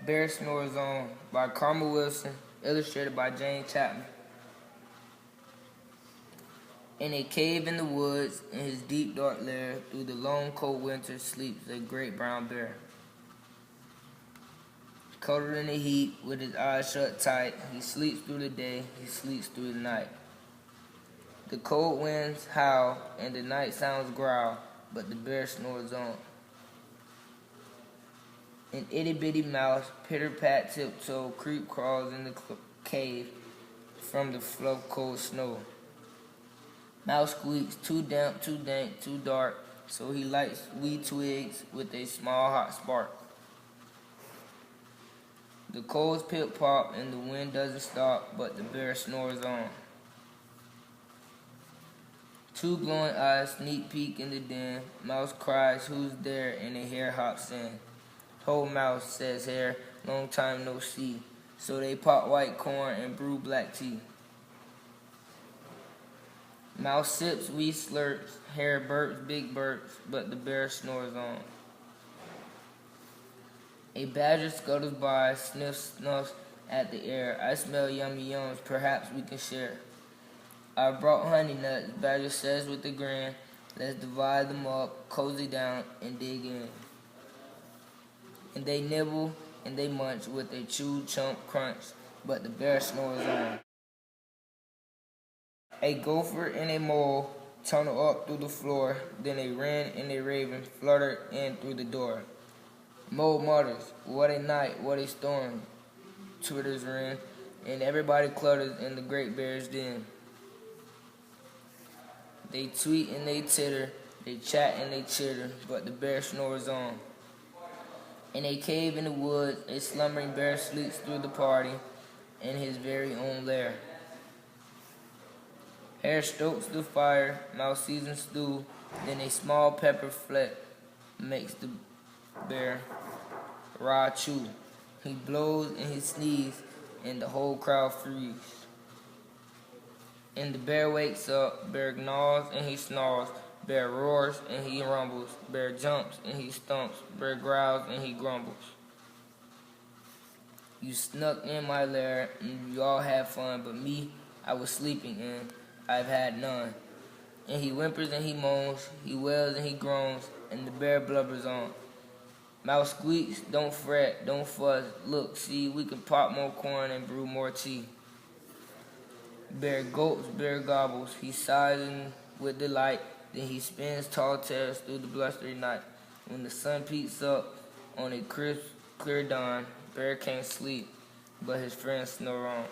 Bear Snores On by Carmel Wilson, illustrated by Jane Chapman. In a cave in the woods, in his deep dark lair, through the long cold winter sleeps a great brown bear. Coated in the heat, with his eyes shut tight, he sleeps through the day, he sleeps through the night. The cold winds howl, and the night sounds growl, but the bear snores on. An itty-bitty mouse, pitter-pat tiptoe, creep crawls in the cave from the flow cold snow. Mouse squeaks, too damp, too dank, too dark, so he lights wee twigs with a small hot spark. The coals pip-pop and the wind doesn't stop, but the bear snores on. Two glowing eyes sneak peek in the den. Mouse cries, "Who's there?" and a hare hops in. "Ho, Mouse," says Hare, "long time no see." So they pot white corn and brew black tea. Mouse sips, wee slurps, Hare burps, big burps, but the bear snores on. A badger scuttles by, sniffs, snuffs at the air. "I smell yummy yums, perhaps we can share." "I brought honey nuts," Badger says with a grin. "Let's divide them up, cozy down, and dig in." And they nibble and they munch with a chew, chomp, crunch, but the bear snores on. A gopher and a mole tunnel up through the floor, then a wren and a raven flutter in through the door. Mole mutters, "What a night, what a storm," twitters wren, and everybody clutters in the great bear's den. They tweet and they titter, they chat and they chitter, but the bear snores on. In a cave in the woods, a slumbering bear sleeps through the party in his very own lair. Hare stokes the fire, Mouse seasons stew, then a small pepper fleck makes the bear raw chew. He blows and he sneezes, and the whole crowd freezes. And the bear wakes up, bear gnaws and he snarls, bear roars and he rumbles, bear jumps and he stumps, bear growls and he grumbles. You snuck in my lair and you all had fun, but me, I was sleeping and I've had none. And he whimpers and he moans, he wails and he groans, and the bear blubbers on. Mouse squeaks, "Don't fret, don't fuss, look, see, we can pop more corn and brew more tea." Bear gulps, bear gobbles, he sighs with delight, then he spins tall tales through the blustery night. When the sun peeks up on a crisp, clear dawn, bear can't sleep, but his friends snore on.